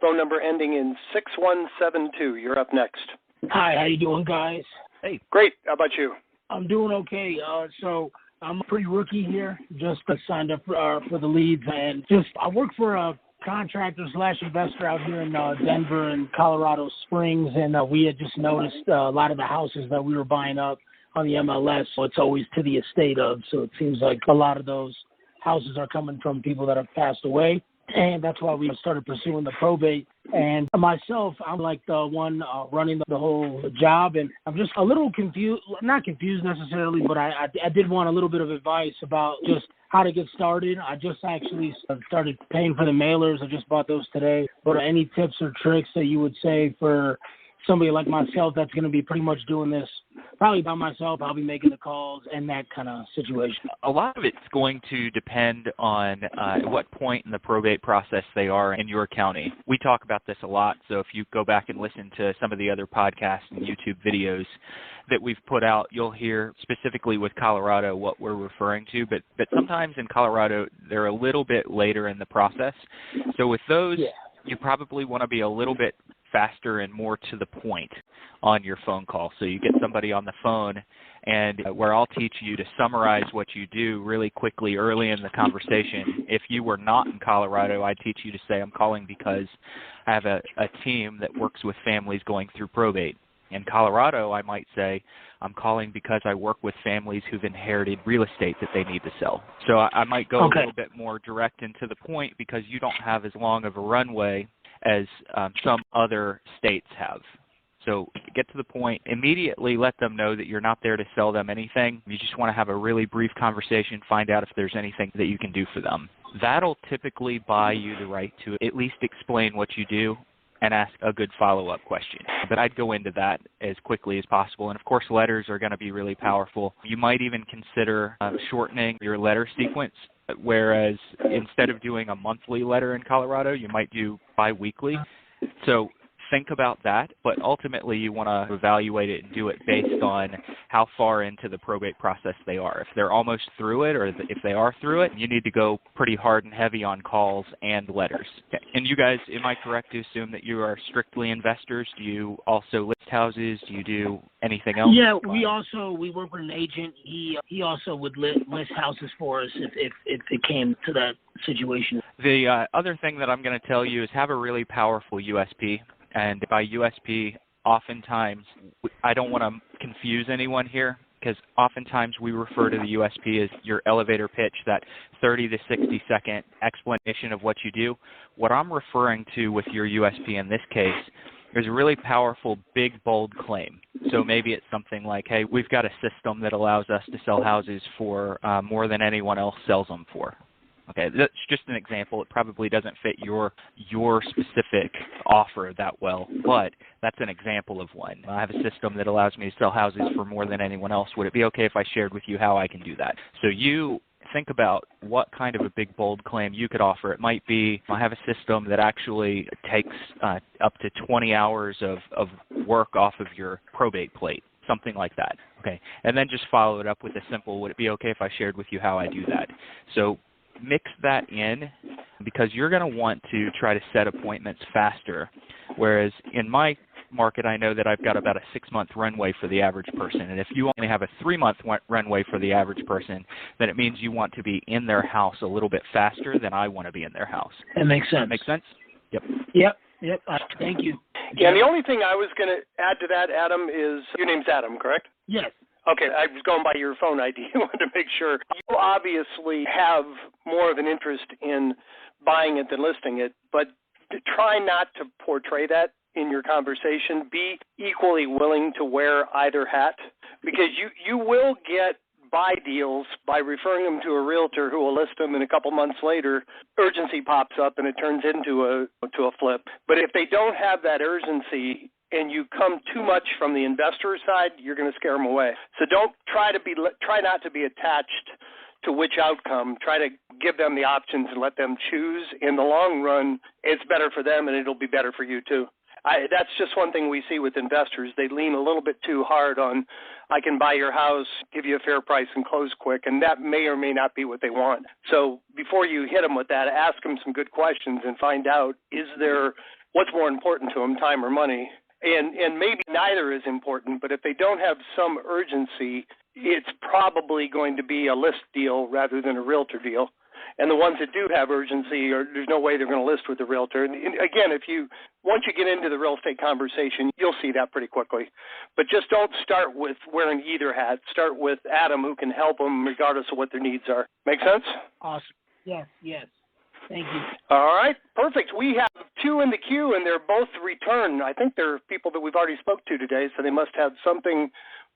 phone number ending in 6172. You're up next. Hi, how you doing, guys? Hey. Great. How about you? I'm doing okay. So I'm a pretty rookie here. Just signed up for the leads, and I work for a contractor/investor out here in Denver and Colorado Springs, and we had just noticed a lot of the houses that we were buying up on the MLS, so it's always to the estate of, so it seems like a lot of those houses are coming from people that have passed away, and that's why we started pursuing the probate. And myself, I'm like the one running the whole job, and I'm just a little confused, not confused necessarily, but I did want a little bit of advice about just how to get started. I just actually started paying for the mailers. I just bought those today. But any tips or tricks that you would say for somebody like myself that's going to be pretty much doing this probably by myself. I'll be making the calls and that kind of situation. A lot of it's going to depend on what point in the probate process they are in your county. We talk about this a lot, so if you go back and listen to some of the other podcasts and YouTube videos that we've put out, you'll hear specifically with Colorado what we're referring to, but sometimes in Colorado they're a little bit later in the process. So with those, you probably want to be a little bit faster and more to the point on your phone call. So you get somebody on the phone and where I'll teach you to summarize what you do really quickly early in the conversation. If you were not in Colorado, I'd teach you to say, I'm calling because I have a team that works with families going through probate. In Colorado, I might say, I'm calling because I work with families who've inherited real estate that they need to sell. So I might go a little bit more direct and to the point because you don't have as long of a runway as some other states have. So get to the point, immediately let them know that you're not there to sell them anything. You just want to have a really brief conversation, find out if there's anything that you can do for them. That'll typically buy you the right to at least explain what you do and ask a good follow-up question. But I'd go into that as quickly as possible. And, of course, letters are going to be really powerful. You might even consider shortening your letter sequence, whereas instead of doing a monthly letter in Colorado, you might do biweekly. So think about that, but ultimately you want to evaluate it and do it based on how far into the probate process they are. If they're almost through it or if they are through it, you need to go pretty hard and heavy on calls and letters. And you guys, am I correct to assume that you are strictly investors? Do you also list houses? Do you do anything else? Yeah, we work with an agent. He also would list houses for us if it came to that situation. The other thing that I'm going to tell you is have a really powerful USP. And by USP, oftentimes, I don't want to confuse anyone here because oftentimes we refer to the USP as your elevator pitch, that 30 to 60 second explanation of what you do. What I'm referring to with your USP in this case is a really powerful, big, bold claim. So maybe it's something like, hey, we've got a system that allows us to sell houses for more than anyone else sells them for. Okay, that's just an example. It probably doesn't fit your specific offer that well, but that's an example of one. I have a system that allows me to sell houses for more than anyone else. Would it be okay if I shared with you how I can do that? So you think about what kind of a big, bold claim you could offer. It might be, I have a system that actually takes up to 20 hours of work off of your probate plate. Something like that. Okay, and then just follow it up with a simple, would it be okay if I shared with you how I do that? So mix that in because you're going to want to try to set appointments faster, whereas in my market, I know that I've got about a 6-month runway for the average person, and if you only have a 3-month runway for the average person, then it means you want to be in their house a little bit faster than I want to be in their house. That makes sense. Make sense? Yep. Yep. Thank you. Yeah, the only thing I was going to add to that, Adam, is your name's Adam, correct? Yes. Okay, I was going by your phone ID. I wanted to make sure. You obviously have more of an interest in buying it than listing it, but try not to portray that in your conversation. Be equally willing to wear either hat because you will get buy deals by referring them to a realtor who will list them, and a couple months later, urgency pops up and it turns into a flip. But if they don't have that urgency and you come too much from the investor side, you're going to scare them away. So don't try not to be attached to which outcome. Try to give them the options and let them choose. In the long run, it's better for them and it'll be better for you too. That's just one thing we see with investors. They lean a little bit too hard on, I can buy your house, give you a fair price, and close quick, and that may or may not be what they want. So before you hit them with that, ask them some good questions and find out, what's more important to them, time or money? And maybe neither is important, but if they don't have some urgency, it's probably going to be a list deal rather than a realtor deal. And the ones that do have urgency, there's no way they're going to list with the realtor. And again, once you get into the real estate conversation, you'll see that pretty quickly. But just don't start with wearing either hat. Start with Adam, who can help them regardless of what their needs are. Make sense? Awesome. Yes. Thank you. All right, perfect. We have 2 in the queue, and they're both returned. I think they're people that we've already spoke to today, so they must have something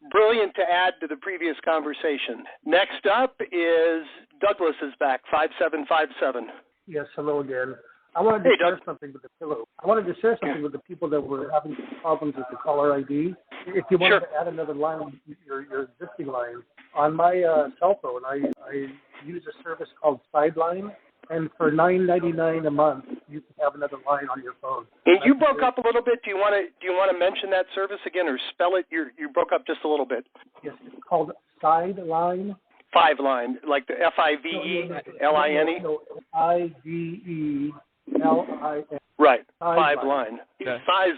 brilliant to add to the previous conversation. Next up is Douglas is back, 5757. Yes, hello again. I wanted to share something with the pillow. I wanted to share something with the people that were having problems with the caller ID. If you wanted to add another line, your existing line, on my cell phone, I use a service called Sideline, and for $9.99 a month, you can have another line on your phone. And you broke up a little bit. Do you want to mention that service again, or spell it? You broke up just a little bit. Yes, it's called Sideline. 5-line, like the FIVELINE? No, IDELINE. Right, 5-line.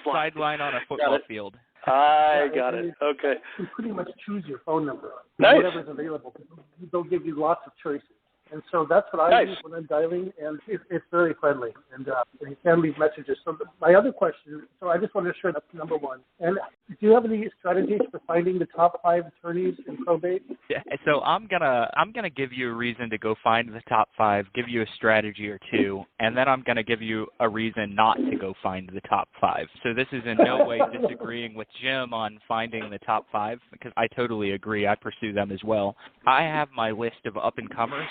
Sideline on a football field. I got it. Okay. You pretty much choose your phone number. Nice. Whatever's available. They'll give you lots of choices. And so that's what I use when I'm dialing, and it's very friendly. And you can leave messages. So my other question, so I just wanted to share that's number one. And do you have any strategies for finding the top 5 attorneys in probate? Yeah, so I'm gonna give you a reason to go find the top 5, give you a strategy or two, and then I'm gonna give you a reason not to go find the top 5. So this is in no way disagreeing with Jim on finding the top 5, because I totally agree. I pursue them as well. I have my list of up-and-comers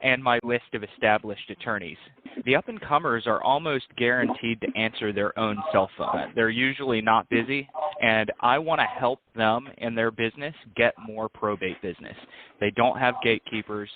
and my list of established attorneys. The up-and-comers are almost guaranteed to answer their own cell phone. They're usually not busy, and I want to help them in their business get more probate business. They don't have gatekeepers.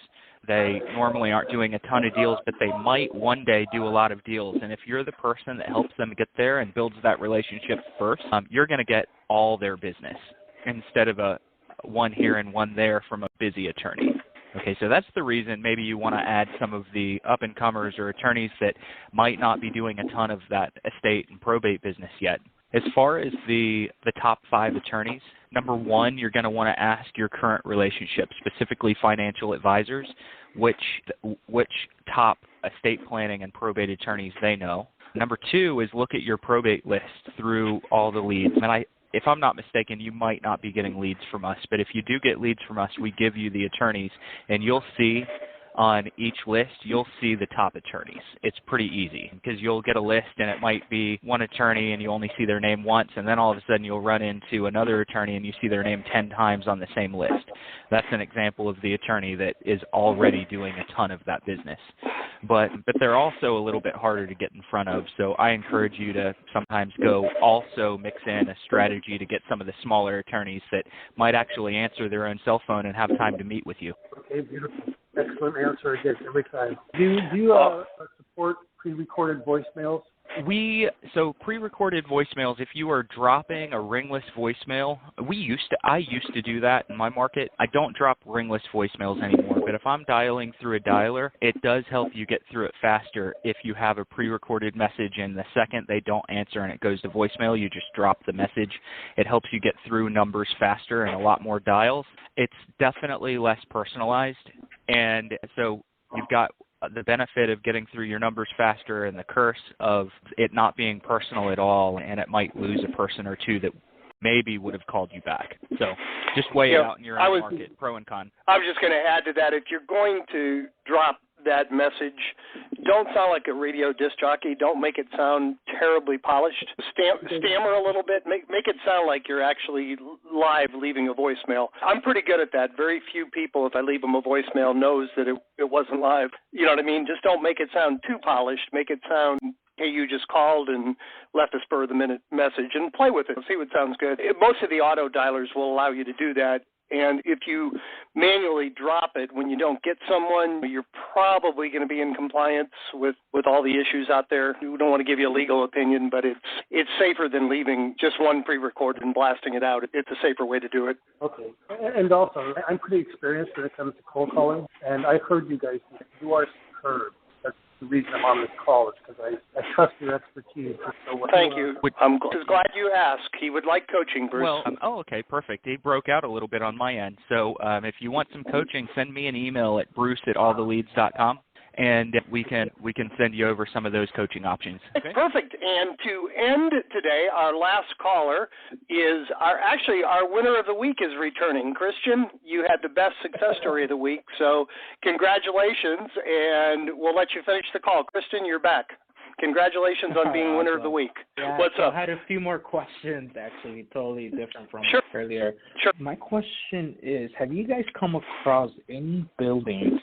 They normally aren't doing a ton of deals, but they might one day do a lot of deals. And if you're the person that helps them get there and builds that relationship first, you're going to get all their business instead of a one here and one there from a busy attorney. Okay, so that's the reason maybe you want to add some of the up-and-comers or attorneys that might not be doing a ton of that estate and probate business yet. As far as the top 5 attorneys, number one, you're going to want to ask your current relationship, specifically financial advisors, which top estate planning and probate attorneys they know. Number two is look at your probate list through all the leads. And if I'm not mistaken, you might not be getting leads from us, but if you do get leads from us, we give you the attorneys, and you'll see on each list, you'll see the top attorneys. It's pretty easy because you'll get a list and it might be one attorney and you only see their name once, and then all of a sudden you'll run into another attorney and you see their name 10 times on the same list. That's an example of the attorney that is already doing a ton of that business. But they're also a little bit harder to get in front of, so I encourage you to sometimes go also mix in a strategy to get some of the smaller attorneys that might actually answer their own cell phone and have time to meet with you. Okay, beautiful. Excellent answer again every time. Do you support pre-recorded voicemails? So pre-recorded voicemails, if you are dropping a ringless voicemail, I used to do that in my market. I don't drop ringless voicemails anymore, but if I'm dialing through a dialer, it does help you get through it faster if you have a pre-recorded message and the second they don't answer and it goes to voicemail, you just drop the message. It helps you get through numbers faster and a lot more dials. It's definitely less personalized, and so you've got the benefit of getting through your numbers faster and the curse of it not being personal at all, and it might lose a person or two that maybe would have called you back. So just weigh it out in your own market, pro and con. I was just going to add to that, if you're going to drop that message, don't sound like a radio disc jockey. Don't make it sound terribly polished. Stammer a little bit. Make it sound like you're actually live leaving a voicemail. I'm pretty good at that. Very few people, if I leave them a voicemail, knows that it wasn't live. You know what I mean? Just don't make it sound too polished. Make it sound, hey, you just called and left a spur-of-the-minute message, and play with it. See what sounds good. Most of the auto dialers will allow you to do that. And if you manually drop it when you don't get someone, you're probably going to be in compliance with all the issues out there. We don't want to give you a legal opinion, but it's safer than leaving just one pre-recorded and blasting it out. It's a safer way to do it. Okay. And also, I'm pretty experienced when it comes to cold calling, and I've heard you guys, you are superb. That's the reason I'm on this call, is because I trust your expertise. Thank you. I'm glad you asked. He would like coaching, Bruce. Well, okay, perfect. He broke out a little bit on my end. So if you want some coaching, send me an email at bruce@alltheleads.com, and we can send you over some of those coaching options. Okay? Perfect. And to end today, our last caller is our winner of the week is returning. Christian, you had the best success story of the week, so congratulations, and we'll let you finish the call. Christian, you're back. Congratulations on being winner of the week. Yeah, What's up? I had a few more questions, actually, totally different from earlier. Sure. My question is, have you guys come across any buildings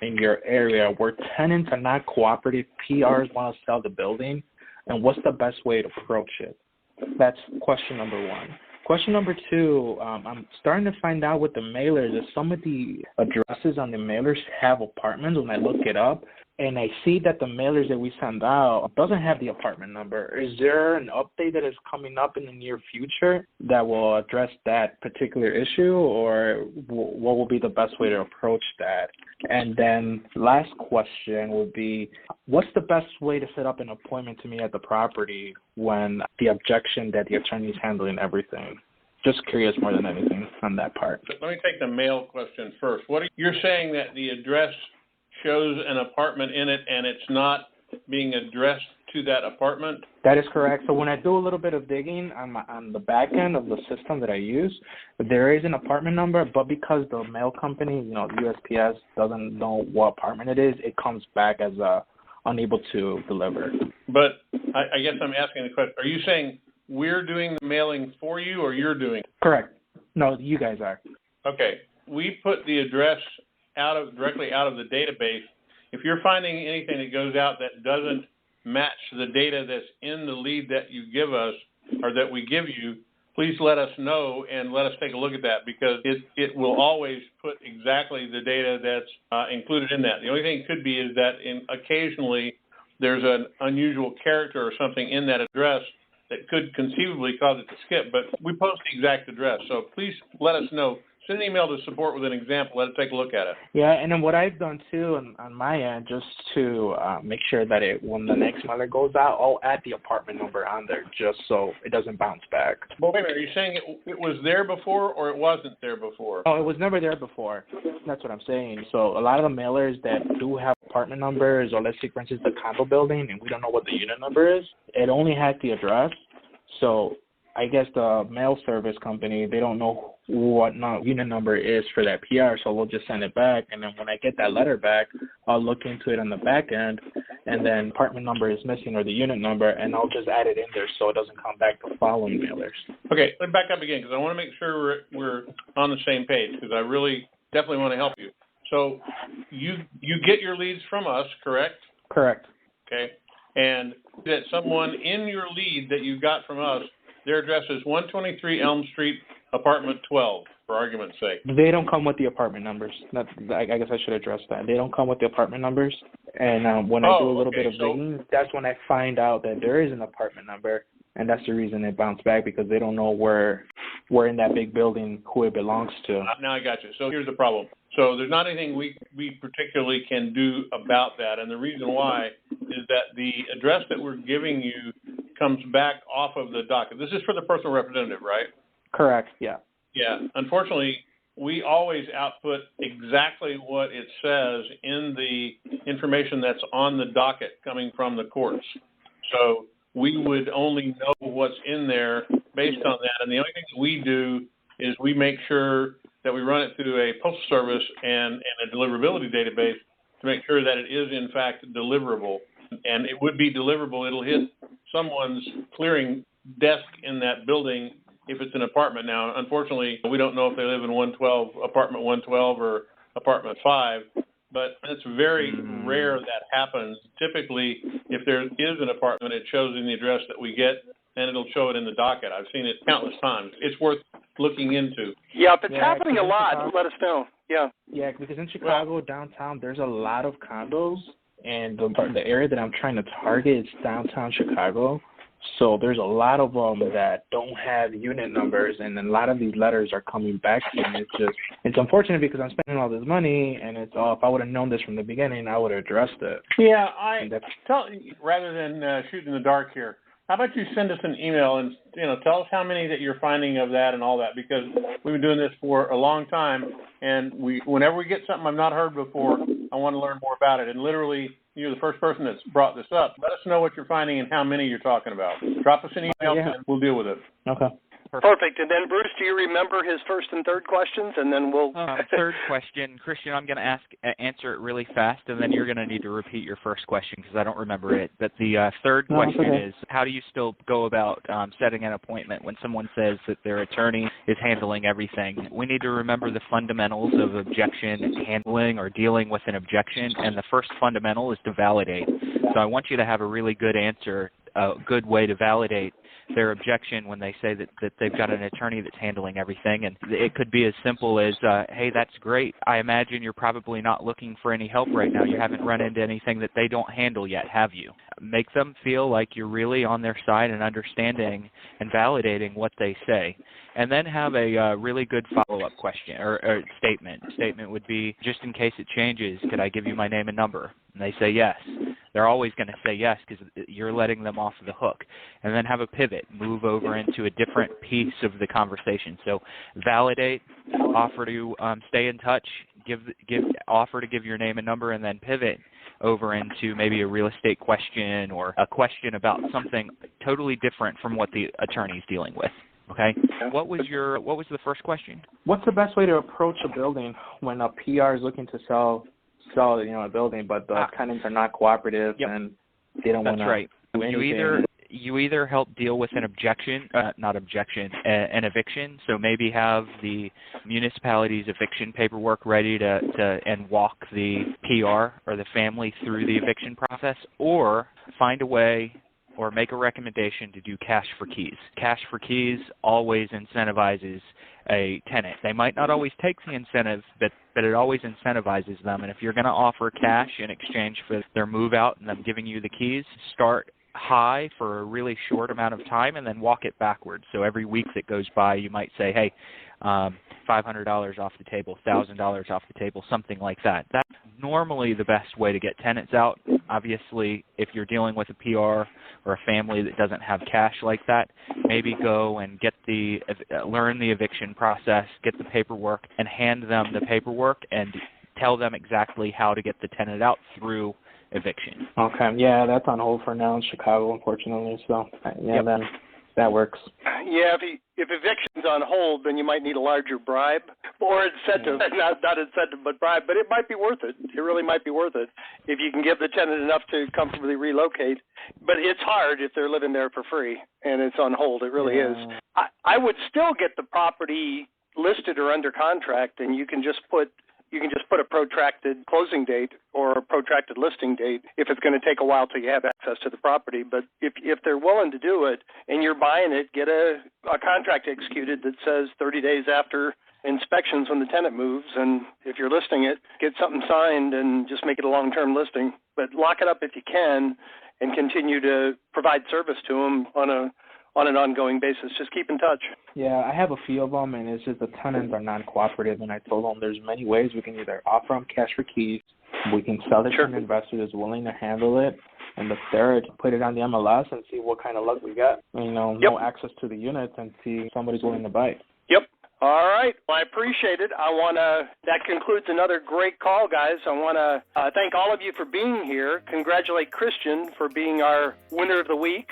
in your area where tenants are not cooperative, PRs want to sell the building, and what's the best way to approach it? That's question number one. Question number two, I'm starting to find out with the mailers that some of the addresses on the mailers have apartments when I look it up, and I see that the mailers that we send out doesn't have the apartment number. Is there an update that is coming up in the near future that will address that particular issue, or what will be the best way to approach that? And then last question would be, what's the best way to set up an appointment to meet at the property when the objection that the attorney is handling everything? Just curious more than anything on that part. Let me take the mail question first. You're saying that the address shows an apartment in it and it's not being addressed to that apartment? That is correct. So when I do a little bit of digging on the back end of the system that I use, there is an apartment number, but because the mail company, the USPS doesn't know what apartment it is, it comes back as unable to deliver. But I guess I'm asking the question, are you saying we're doing the mailing for you or you're doing it? Correct. No, you guys are. Okay. We put the address directly out of the database. If you're finding anything that goes out that doesn't match the data that's in the lead that you give us or that we give you, please let us know and let us take a look at that, because it will always put exactly the data that's included in that. The only thing it could be is that occasionally there's an unusual character or something in that address that could conceivably cause it to skip, but we post the exact address. So please let us know. Send an email to support with an example. Let us take a look at it. Yeah, and then what I've done too on my end, just to make sure that when the next mailer goes out, I'll add the apartment number on there just so it doesn't bounce back. Well, wait a minute. Are you saying it was there before or it wasn't there before? Oh, it was never there before. That's what I'm saying. So a lot of the mailers that do have apartment numbers, or let's say, for instance, the condo building, and we don't know what the unit number is, it only has the address. So I guess the mail service company, they don't know what unit number is for that PR, so we'll just send it back. And then when I get that letter back, I'll look into it on the back end, and then apartment number is missing or the unit number, and I'll just add it in there so it doesn't come back to following mailers. Okay, let me back up again, because I want to make sure we're on the same page, because I really definitely want to help you. So you get your leads from us, correct? Correct. Okay, and that someone in your lead that you got from us, their address is 123 Elm Street, apartment 12, for argument's sake. They don't come with the apartment numbers. I guess I should address that. They don't come with the apartment numbers. And when I do a little bit of digging, that's when I find out that there is an apartment number, and that's the reason it bounced back, because they don't know where in that big building who it belongs to. Now I got you. So here's the problem. So there's not anything we particularly can do about that, and the reason why is that the address that we're giving you comes back off of the docket. This is for the personal representative, right? Correct, yeah. Yeah. Unfortunately, we always output exactly what it says in the information that's on the docket coming from the courts. So we would only know what's in there based on that. And the only thing that we do is we make sure that we run it through a postal service and a deliverability database to make sure that it is, in fact, deliverable. And it would be deliverable. It'll hit someone's clearing desk in that building if it's an apartment. Now, unfortunately, we don't know if they live in apartment 112 or apartment 5, but it's very rare that happens. Typically, if there is an apartment, it shows in the address that we get, and it'll show it in the docket. I've seen it countless times. It's worth looking into. Yeah, if it's happening a lot, let us know. Yeah. Yeah, because in Chicago, downtown, there's a lot of condos, and the area that I'm trying to target is downtown Chicago. So there's a lot of them that don't have unit numbers, and a lot of these letters are coming back to me. It's unfortunate because I'm spending all this money, and if I would have known this from the beginning, I would have addressed it. Yeah, rather than shoot in the dark here, how about you send us an email and tell us how many that you're finding of that and all that, because we've been doing this for a long time, and whenever we get something I've not heard before, I want to learn more about it. And literally, you're the first person that's brought this up. Let us know what you're finding and how many you're talking about. Drop us an email and we'll deal with it. Okay. Perfect. And then, Bruce, do you remember his first and third questions? And then we'll... Third question, Christian, I'm going to answer it really fast, and then you're going to need to repeat your first question because I don't remember it. But the third question is, how do you still go about setting an appointment when someone says that their attorney is handling everything? We need to remember the fundamentals of objection handling or dealing with an objection, and the first fundamental is to validate. So I want you to have a really good answer, a good way to validate their objection when they say that they've got an attorney that's handling everything. And it could be as simple as, hey, that's great. I imagine you're probably not looking for any help right now. You haven't run into anything that they don't handle yet, have you? Make them feel like you're really on their side and understanding and validating what they say. And then have a really good follow-up question or statement. Statement would be, just in case it changes, could I give you my name and number? And they say yes. They're always going to say yes because you're letting them off the hook. And then have a pivot, move over into a different piece of the conversation. So validate, offer to stay in touch, offer to give your name and number, and then pivot over into maybe a real estate question or a question about something totally different from what the attorney's dealing with. Okay. What was the first question? What's the best way to approach a building when a PR is looking to sell a building, but the tenants are not cooperative and they don't want to do anything? You either help deal with an an eviction. So maybe have the municipality's eviction paperwork ready to walk the PR or the family through the eviction process, or find a way or make a recommendation to do cash for keys. Cash for keys always incentivizes a tenant. They might not always take the incentive, but it always incentivizes them. And if you're going to offer cash in exchange for their move out and them giving you the keys, start high for a really short amount of time and then walk it backwards. So every week that goes by, you might say, hey, $500 off the table, $1,000 off the table, something like that. That's normally the best way to get tenants out. Obviously, if you're dealing with a PR or a family that doesn't have cash like that, maybe go and learn the eviction process, get the paperwork, and hand them the paperwork and tell them exactly how to get the tenant out through eviction. Okay, yeah, that's on hold for now in Chicago, unfortunately. So, then that works. Yeah, if eviction's on hold, then you might need a larger bribe or incentive, not incentive, but bribe. But it might be worth it. It really might be worth it if you can give the tenant enough to comfortably relocate. But it's hard if they're living there for free and it's on hold. It really is. I would still get the property listed or under contract, and you can just put a protracted closing date or a protracted listing date if it's going to take a while till you have access to the property. But if they're willing to do it and you're buying it, get a contract executed that says 30 days after inspections when the tenant moves. And if you're listing it, get something signed and just make it a long-term listing. But lock it up if you can and continue to provide service to them on an ongoing basis. Just keep in touch. Yeah, I have a few of them, and it's just the tenants are non-cooperative, and I told them there's many ways we can either offer them cash for keys, we can sell it to an investor that's willing to handle it, and the third, put it on the MLS and see what kind of luck we got. No access to the units and see if somebody's willing to buy it. Yep. All right. Well, I appreciate it. That concludes another great call, guys. I want to thank all of you for being here. Congratulate Christian for being our winner of the week.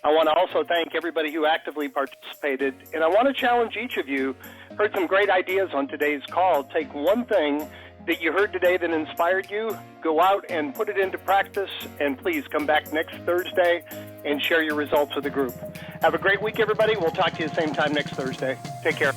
I want to also thank everybody who actively participated. And I want to challenge each of you. Heard some great ideas on today's call. Take one thing that you heard today that inspired you, go out and put it into practice, and please come back next Thursday and share your results with the group. Have a great week, everybody. We'll talk to you the same time next Thursday. Take care.